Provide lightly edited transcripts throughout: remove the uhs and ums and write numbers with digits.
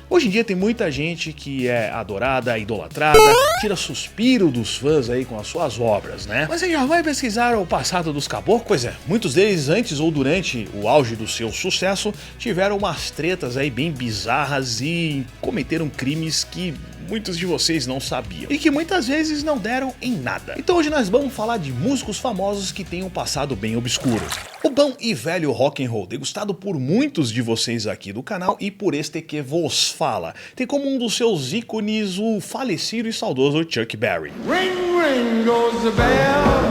Hoje em dia tem muita gente que é adorada, idolatrada, tira suspiro dos fãs aí com as suas obras, né? Mas você já vai pesquisar o passado dos caboclos? Pois é, muitos deles antes ou durante o auge do seu sucesso tiveram umas tretas aí bem bizarras e cometeram crimes que muitos de vocês não sabiam e que muitas vezes não deram em nada. Então hoje nós vamos falar de músicos famosos que têm um passado bem obscuro. O bom e velho rock and roll, degustado por muitos de vocês aqui do canal e por este que vos fala, tem como um dos seus ícones o falecido e saudoso Chuck Berry. Ring, ring goes the bell.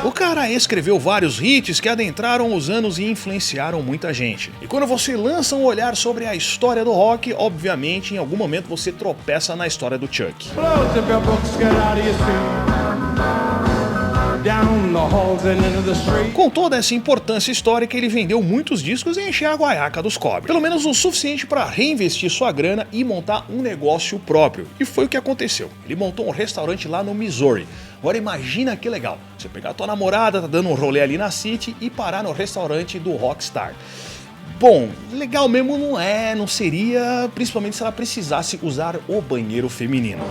O cara escreveu vários hits que adentraram os anos e influenciaram muita gente. E quando você lança um olhar sobre a história do rock, obviamente em algum momento você tropeça na história do Chuck. Com toda essa importância histórica, ele vendeu muitos discos e encheu a guaiaca dos cobres. Pelo menos o suficiente para reinvestir sua grana e montar um negócio próprio. E foi o que aconteceu. Ele montou um restaurante lá no Missouri. Agora imagina que legal, você pegar a tua namorada, tá dando um rolê ali na City e parar no restaurante do Rockstar. Bom, legal mesmo não seria, principalmente se ela precisasse usar o banheiro feminino.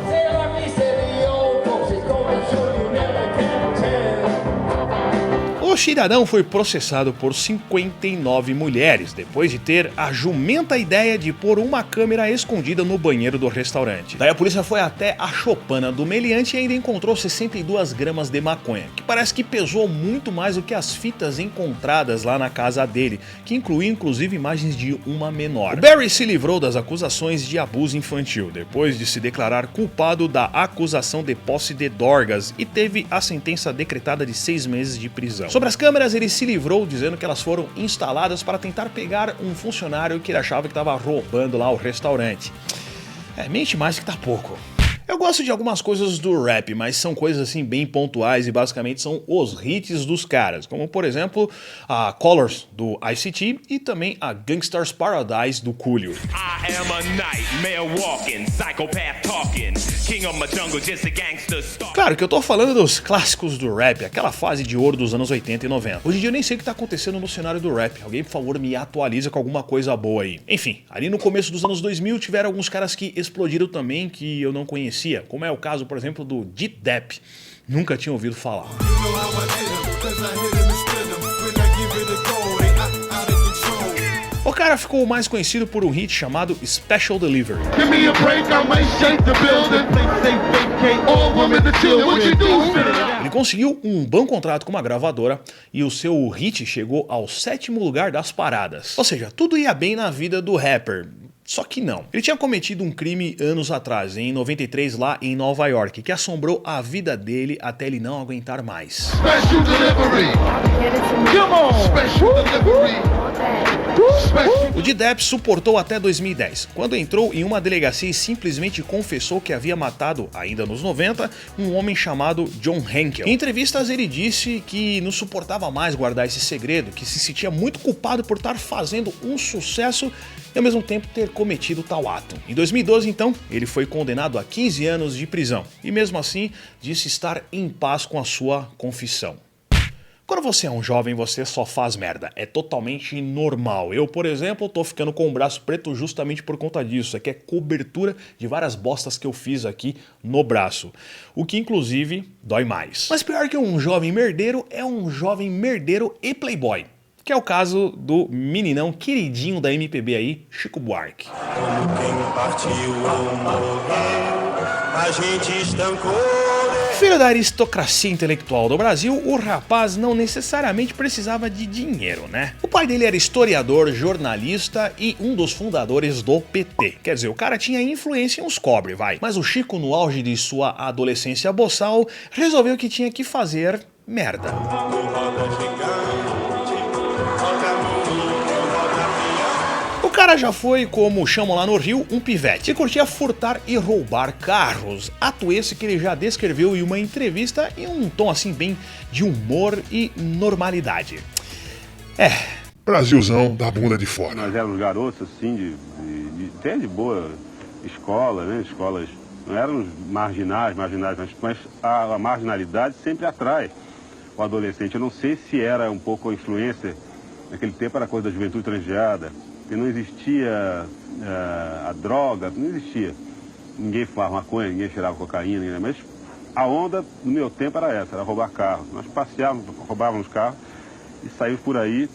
O cidadão foi processado por 59 mulheres, depois de ter a jumenta ideia de pôr uma câmera escondida no banheiro do restaurante. Daí a polícia foi até a choupana do meliante e ainda encontrou 62 gramas de maconha, que parece que pesou muito mais do que as fitas encontradas lá na casa dele, que incluía inclusive imagens de uma menor. O Berry se livrou das acusações de abuso infantil, depois de se declarar culpado da acusação de posse de drogas e teve a sentença decretada de 6 meses de prisão. Sobre as câmeras, ele se livrou dizendo que elas foram instaladas para tentar pegar um funcionário que ele achava que estava roubando lá o restaurante. Mente mais que tá pouco. Eu gosto de algumas coisas do rap, mas são coisas assim bem pontuais e basicamente são os hits dos caras, como por exemplo a Colors do Ice-T e também a Gangsta's Paradise do Coolio. Claro que eu tô falando dos clássicos do rap, aquela fase de ouro dos anos 80 e 90. Hoje em dia eu nem sei o que tá acontecendo no cenário do rap, alguém por favor me atualiza com alguma coisa boa aí. Enfim, ali no começo dos anos 2000 tiveram alguns caras que explodiram também que eu não conhecia, como é o caso, por exemplo, do Depp. Nunca tinha ouvido falar. O cara ficou mais conhecido por um hit chamado Special Delivery. Ele conseguiu um bom contrato com uma gravadora e o seu hit chegou ao 7º lugar das paradas. Ou seja, tudo ia bem na vida do rapper. Só que não. Ele tinha cometido um crime anos atrás, em 93, lá em Nova York, que assombrou a vida dele até ele não aguentar mais. Special delivery. Come on. Special delivery. O Depp suportou até 2010, quando entrou em uma delegacia e simplesmente confessou que havia matado, ainda nos 90, um homem chamado John Henkel. Em entrevistas ele disse que não suportava mais guardar esse segredo, que se sentia muito culpado por estar fazendo um sucesso e ao mesmo tempo ter cometido tal ato. Em 2012, então, ele foi condenado a 15 anos de prisão e mesmo assim disse estar em paz com a sua confissão. Quando você é um jovem, você só faz merda. É totalmente normal. Eu, por exemplo, tô ficando com o braço preto justamente por conta disso. Isso aqui é cobertura de várias bostas que eu fiz aqui no braço. O que, inclusive, dói mais. Mas pior que um jovem merdeiro é um jovem merdeiro e playboy. Que é o caso do meninão queridinho da MPB aí, Chico Buarque. Como quem partiu ou morreu, a gente estancou. Filho da aristocracia intelectual do Brasil, o rapaz não necessariamente precisava de dinheiro, né? O pai dele era historiador, jornalista e um dos fundadores do PT. Quer dizer, o cara tinha influência em uns cobre, vai. Mas o Chico, no auge de sua adolescência boçal, resolveu que tinha que fazer merda. O cara já foi, como chamam lá no Rio, um pivete. Ele curtia furtar e roubar carros. Ato esse que ele já descreveu em uma entrevista em um tom assim bem de humor e normalidade. Brasilzão da bunda de fora. Nós éramos garotos assim, até de boa escola, né? Escolas não éramos marginais, mas a marginalidade sempre atrai o adolescente. Eu não sei se era um pouco a influência, naquele tempo era coisa da juventude transviada, e não existia a droga, não existia. Ninguém fumava maconha, ninguém cheirava cocaína, mas a onda no meu tempo era essa, era roubar carro. Nós passeávamos, roubávamos carro e saímos por aí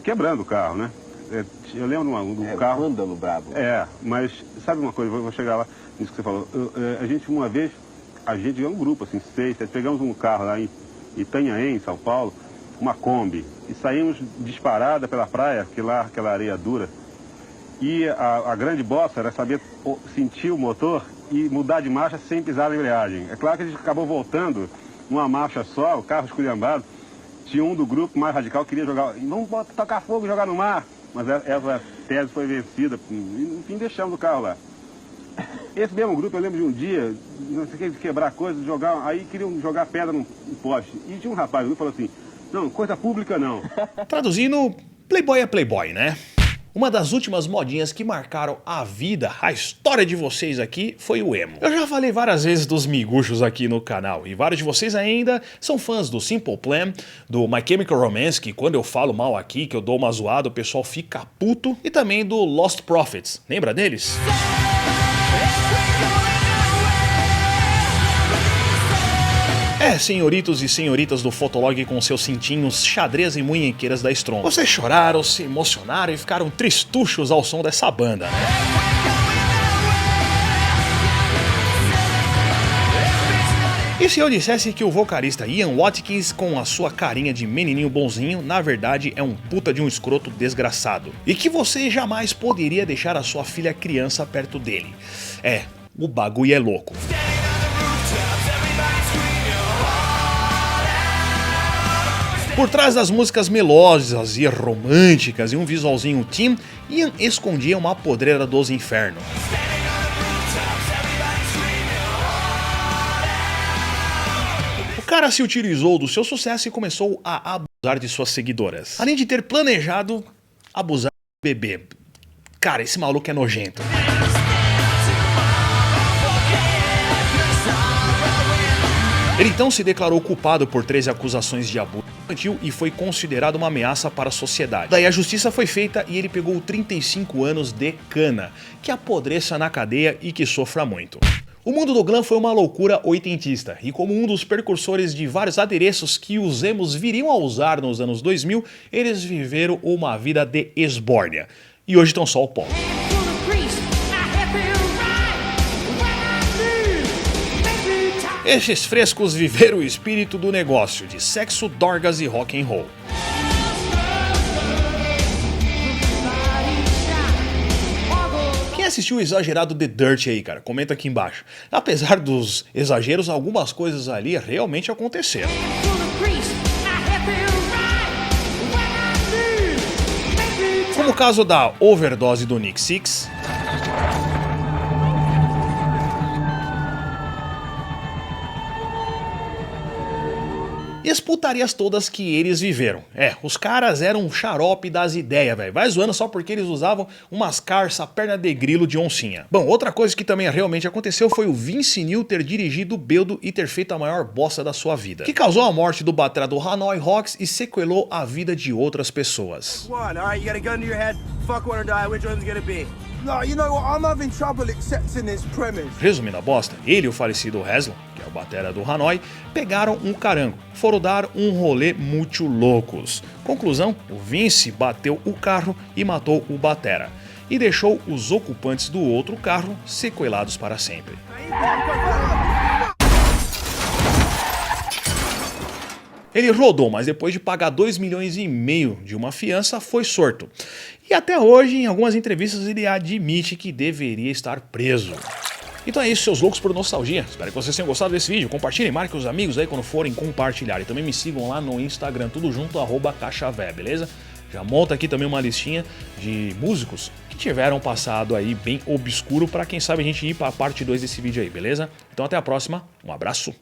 quebrando o carro, né? Eu lembro do carro... Vândalo brabo. Mas sabe uma coisa, vou chegar lá nisso que você falou. A gente uma vez, é um grupo, assim, 6, 7, pegamos um carro lá em Itanhaém, em São Paulo, uma Kombi, e saímos disparada pela praia, aquela areia dura. E a grande bossa era saber sentir o motor e mudar de marcha sem pisar na embreagem. É claro que a gente acabou voltando numa marcha só, o carro esculhambado. Tinha um do grupo mais radical que queria jogar, vamos tocar fogo e jogar no mar. Mas essa tese foi vencida, enfim, deixamos o carro lá. Esse mesmo grupo, eu lembro de um dia, não sei o que, quebrar coisas, aí queriam jogar pedra num poste. E tinha um rapaz que falou assim, não, coisa pública não. Traduzindo, playboy é playboy, né? Uma das últimas modinhas que marcaram a vida, a história de vocês aqui, foi o emo. Eu já falei várias vezes dos miguxos aqui no canal, e vários de vocês ainda são fãs do Simple Plan, do My Chemical Romance, que quando eu falo mal aqui, que eu dou uma zoada, o pessoal fica puto, e também do Lost Prophets. Lembra deles? Senhoritos e senhoritas do Fotolog com seus cintinhos, xadrez e munhequeiras da Strong. Vocês choraram, se emocionaram e ficaram tristuchos ao som dessa banda, né? E se eu dissesse que o vocalista Ian Watkins, com a sua carinha de menininho bonzinho, na verdade é um puta de um escroto desgraçado. E que você jamais poderia deixar a sua filha criança perto dele. O bagulho é louco. Por trás das músicas melosas e românticas e um visualzinho teen, Ian escondia uma podreira dos infernos. O cara se utilizou do seu sucesso e começou a abusar de suas seguidoras. Além de ter planejado abusar do bebê. Cara, esse maluco é nojento. Ele então se declarou culpado por 13 acusações de abuso infantil e foi considerado uma ameaça para a sociedade. Daí a justiça foi feita e ele pegou 35 anos de cana, que apodreça na cadeia e que sofra muito. O mundo do glam foi uma loucura oitentista, e como um dos precursores de vários adereços que os emos viriam a usar nos anos 2000, eles viveram uma vida de esbórnia. E hoje estão só o pó. Esses frescos viveram o espírito do negócio de sexo, dorgas e rock and roll. Quem assistiu o exagerado The Dirt aí, cara? Comenta aqui embaixo. Apesar dos exageros, algumas coisas ali realmente aconteceram. Como o caso da overdose do Nick Six. E as putarias todas que eles viveram. Os caras eram um xarope das ideias, velho. Vai zoando só porque eles usavam umas carças perna de grilo de oncinha. Bom, outra coisa que também realmente aconteceu foi o Vince Neil ter dirigido o Beldo e ter feito a maior bosta da sua vida. Que causou a morte do batera do Hanoi Rocks e sequelou a vida de outras pessoas. Resumindo a bosta, ele e o falecido Haslam, que é o batera do Hanoi, pegaram um carango, foram dar um rolê muito loucos. Conclusão, o Vince bateu o carro e matou o batera, e deixou os ocupantes do outro carro sequelados para sempre. Ele rodou, mas depois de pagar 2,5 milhões de uma fiança, foi solto. E até hoje, em algumas entrevistas, ele admite que deveria estar preso. Então é isso, seus loucos por nostalgia. Espero que vocês tenham gostado desse vídeo. Compartilhem, marquem os amigos aí quando forem compartilhar. E também me sigam lá no Instagram, tudo junto, @cachavé, beleza? Já monta aqui também uma listinha de músicos que tiveram passado aí bem obscuro para quem sabe a gente ir para a parte 2 desse vídeo aí, beleza? Então até a próxima, um abraço.